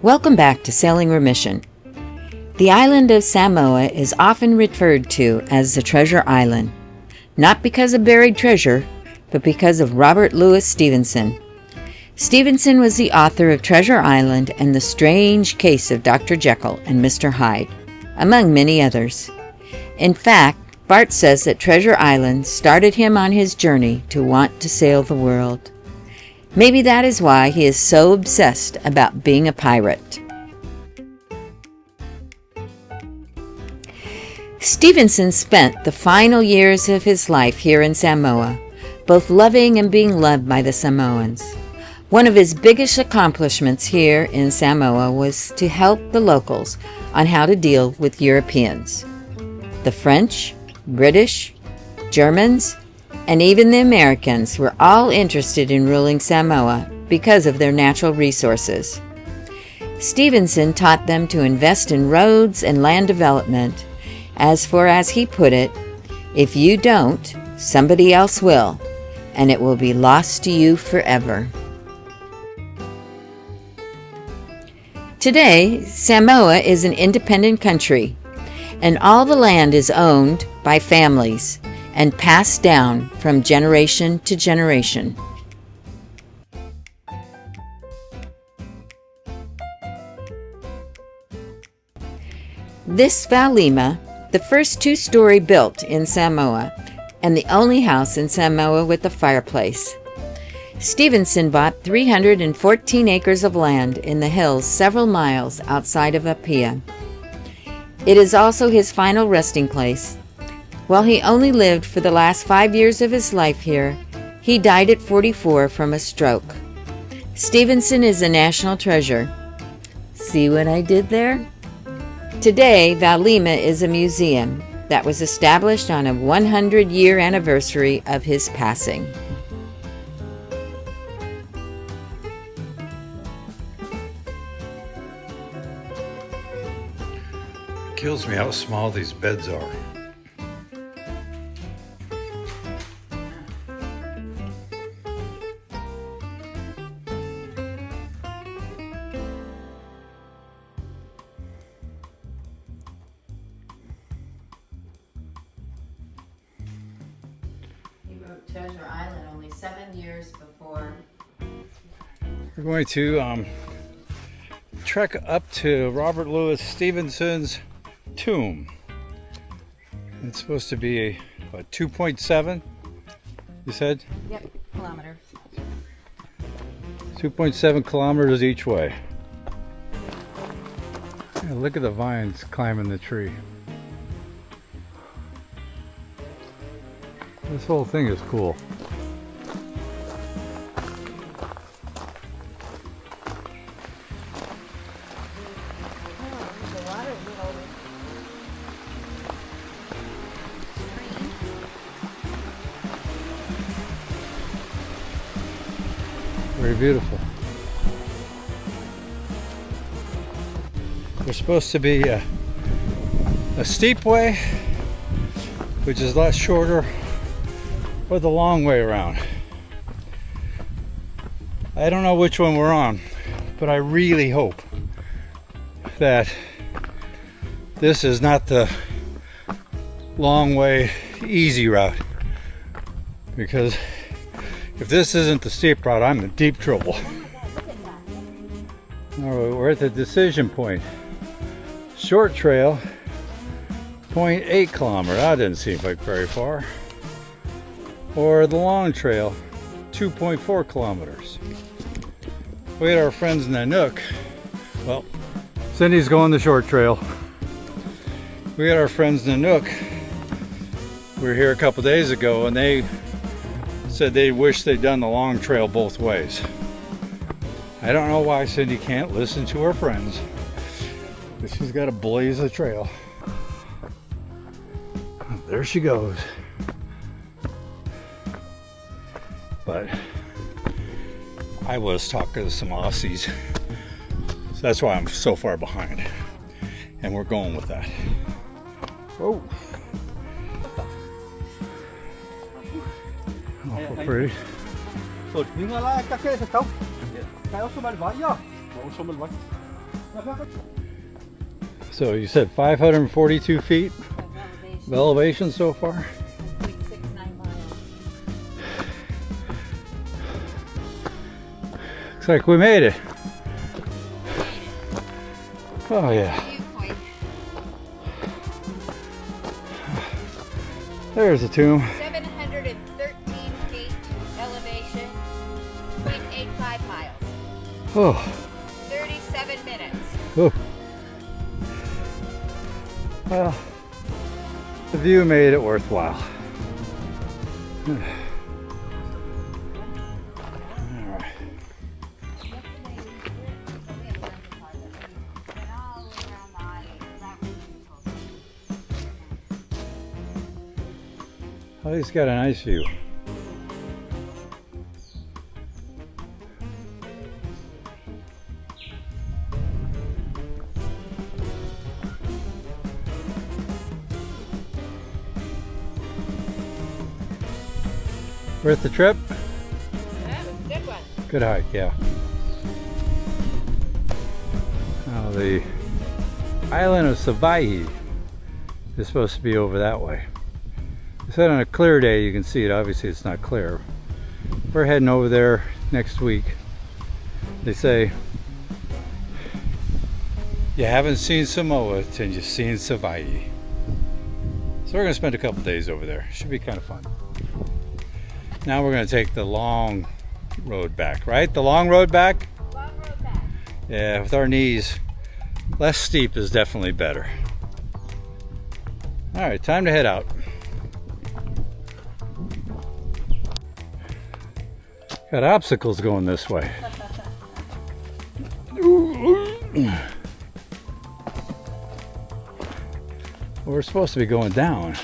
Welcome back to Sailing Remission. The island of Samoa is often referred to as the Treasure Island, not because of buried treasure, but because of Robert Louis Stevenson. Stevenson was the author of Treasure Island and The Strange Case of Dr. Jekyll and Mr. Hyde, among many others. In fact, Bart says that Treasure Island started him on his journey to want to sail the world. Maybe that is why he is so obsessed about being a pirate. Stevenson spent the final years of his life here in Samoa, both loving and being loved by the Samoans. One of his biggest accomplishments here in Samoa was to help the locals on how to deal with Europeans. The French, British, Germans, and even the Americans were all interested in ruling Samoa because of their natural resources. Stevenson taught them to invest in roads and land development. As he put it, if you don't, somebody else will, and it will be lost to you forever. Today, Samoa is an independent country, and all the land is owned by families and passed down from generation to generation. This Valima, the first two-story built in Samoa, and the only house in Samoa with a fireplace. Stevenson bought 314 acres of land in the hills several miles outside of Apia. It is also his final resting place. While he only lived for the last 5 years of his life here, he died at 44 from a stroke. Stevenson is a national treasure. See what I did there? Today, Valima is a museum that was established on a 100-year anniversary of his passing. It kills me how small these beds are. Treasure Island only 7 years before. We're going to trek up to Robert Louis Stevenson's tomb. It's supposed to be what, 2.7, you said? Yep, kilometers. 2.7 kilometers each way. Yeah, look at the vines climbing the tree. This whole thing is cool. Very beautiful. There's supposed to be a steep way, which is a lot shorter, or the long way around. I don't know which one we're on, but I really hope that this is not the long way, easy route, because if this isn't the steep route, I'm in deep trouble. All right, we're at the decision point. Short trail, 0.8 kilometer. That didn't seem like very far. Or the long trail, 2.4 kilometers. We had our friends in Nanook. Well, Cindy's going the short trail. We had our friends in Nanook. We were here a couple days ago, and they said they wish they'd done the long trail both ways. I don't know why Cindy can't listen to her friends, but she's got to blaze the trail. There she goes. But I was talking to some Aussies, so that's why I'm so far behind, and we're going with that. Whoa. Awful pretty. So you said 542 feet of elevation so far? 0.69 miles. Looks like we made it. Oh yeah. Viewpoint. There's the tomb. 713 feet elevation, 0.85 miles. Oh. 37 minutes. Oh. Well, the view made it worthwhile. All right. Oh, he's got a nice view. Worth the trip? That was a good one. Good hike, yeah. Now the island of Savaii is supposed to be over that way. They said on a clear day you can see it. Obviously it's not clear. We're heading over there next week. They say you haven't seen Samoa till you've seen Savaii. So we're going to spend a couple days over there. Should be kind of fun. Now we're going to take the long road back, right? The long road back? Long road back. Yeah, with our knees, less steep is definitely better. All right, time to head out. Got obstacles going this way. We're supposed to be going down.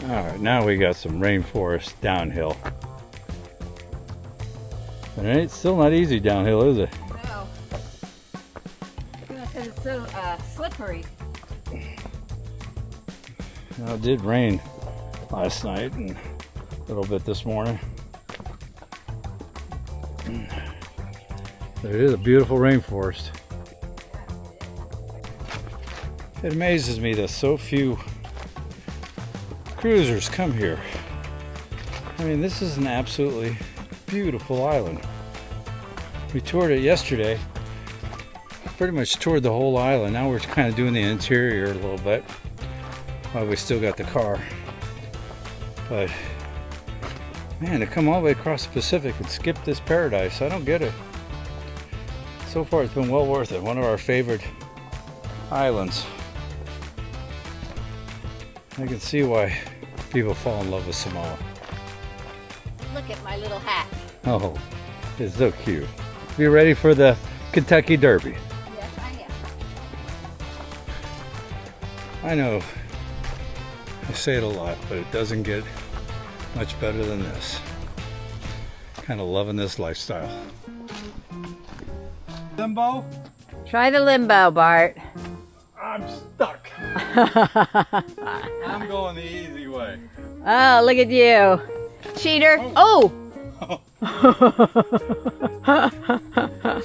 All right, now we got some rainforest downhill. And it ain't still not easy downhill, is it? No. Because it's so slippery. Well, it did rain last night and a little bit this morning. There is a beautiful rainforest. It amazes me that so few cruisers come here. I mean, this is an absolutely beautiful island. We toured it yesterday. Pretty much toured the whole island. Now we're kind of doing the interior a little bit while we still got the car. But man, to come all the way across the Pacific and skip this paradise, I don't get it. So far it's been well worth it. One of our favorite islands. I can see why people fall in love with Samoa. Look at my little hat. Oh, it's so cute. Be ready for the Kentucky Derby. Yes, I am. I know I say it a lot, but it doesn't get much better than this. Kind of loving this lifestyle. Limbo? Try the limbo, Bart. I'm stuck. I'm going the easy way. Oh, look at you. Cheater. Oh!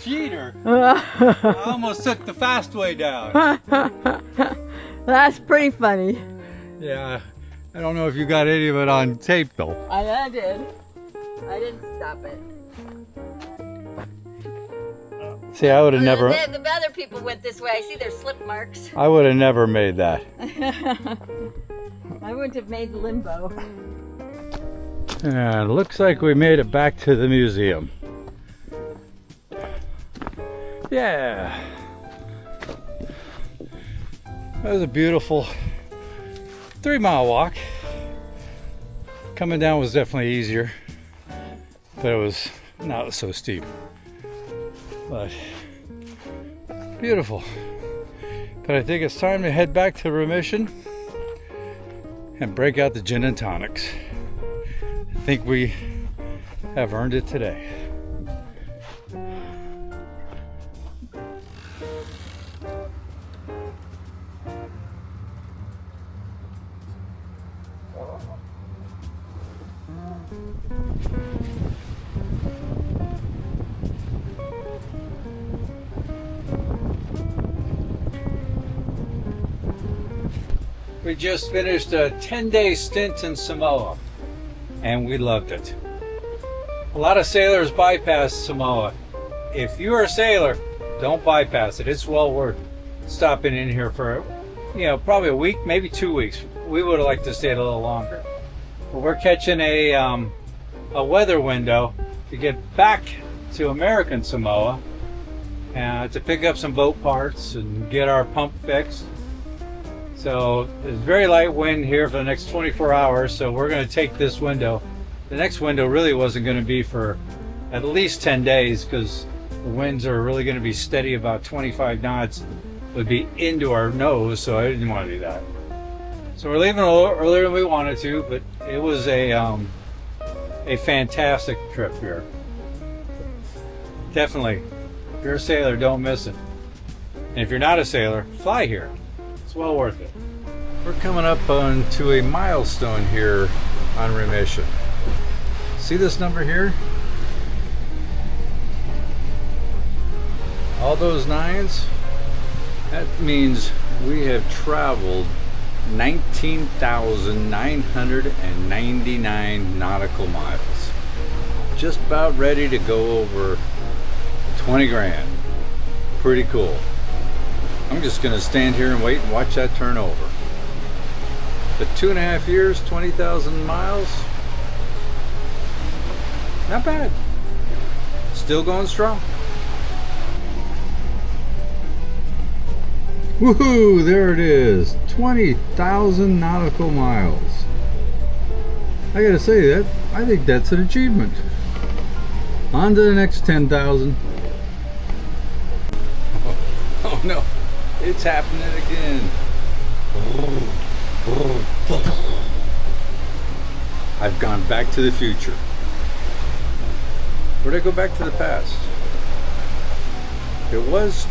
Cheater. I almost took the fast way down. That's pretty funny. Yeah, I don't know if you got any of it on tape though. I did. I didn't stop it. See, I would have never. The other people went this way. I see their slip marks. I would have never made that. I wouldn't have made limbo. And it looks like we made it back to the museum. Yeah. That was a beautiful 3-mile walk. Coming down was definitely easier, but it was not so steep. But beautiful. But I think it's time to head back to Remission and break out the gin and tonics. I think we have earned it today. We just finished a 10-day stint in Samoa, and we loved it. A lot of sailors bypass Samoa. If you're a sailor, don't bypass it. It's well worth stopping in here for, probably a week, maybe 2 weeks. We would have liked to stay a little longer. But we're catching a weather window to get back to American Samoa to pick up some boat parts and get our pump fixed. So there's very light wind here for the next 24 hours, so we're going to take this window. The next window really wasn't going to be for at least 10 days because the winds are really going to be steady, about 25 knots would be into our nose, so I didn't want to do that. So we're leaving a little earlier than we wanted to, but it was a fantastic trip here. Definitely, if you're a sailor, don't miss it. And if you're not a sailor, fly here. It's well worth it. We're coming up onto a milestone here on Remission. See this number here? All those nines? That means we have traveled 19,999 nautical miles. Just about ready to go over 20 grand. Pretty cool. I'm just going to stand here and wait and watch that turn over. But 2.5 years, 20,000 miles, not bad. Still going strong. Woohoo! There it is, 20,000 nautical miles. I gotta say that I think that's an achievement. On to the next 10,000. Oh no! It's happening again. I've gone back to the future. Where'd I go back to the past? It was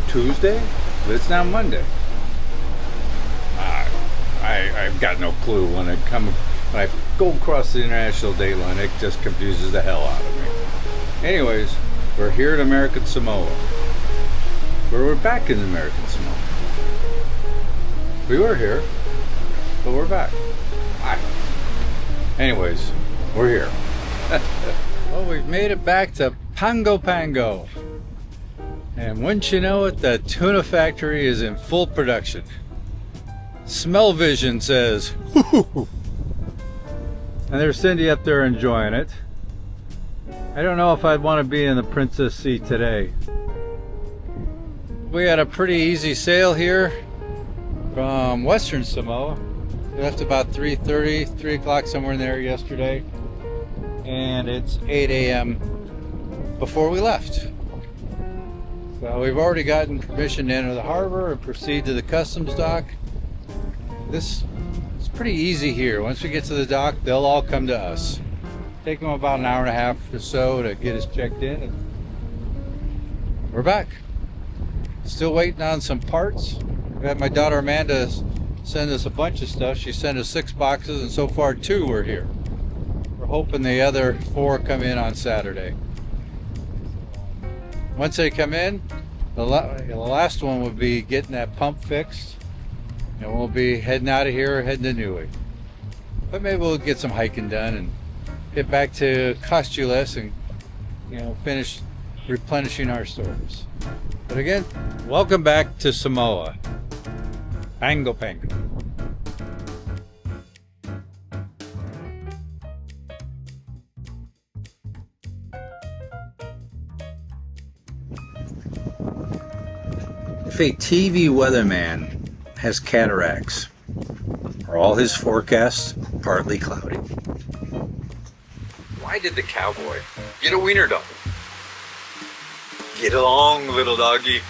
Tuesday, but it's now Monday. I've got no clue when I go across the International Dateline. It just confuses the hell out of me. Anyways, we're here at American Samoa. We're back in American Samoa. We were here, but we're back. Anyways, we're here. Well, we've made it back to Pago Pago. And wouldn't you know it, the tuna factory is in full production. Smell Vision says, whoo. And there's Cindy up there enjoying it. I don't know if I'd want to be in the Princess seat today. We had a pretty easy sail here from Western Samoa. We left about 3:30, 3 o'clock, somewhere in there yesterday. And it's 8 a.m. before we left. So we've already gotten permission to enter the harbor and proceed to the customs dock. This is pretty easy here. Once we get to the dock, they'll all come to us. Take them about an hour and a half or so to get us checked in, and we're back. Still waiting on some parts. We had my daughter Amanda send us a bunch of stuff. She sent us 6 boxes, and so far 2 are here. We're hoping the other 4 come in on Saturday. Once they come in, the last one will be getting that pump fixed, and we'll be heading out of here, heading to Niue. But maybe we'll get some hiking done and get back to cost you less and finish replenishing our stores. But again, welcome back to Samoa. Pago Pago. If a TV weatherman has cataracts, are all his forecasts partly cloudy? Why did the cowboy get a wiener dog? Get along, little doggy.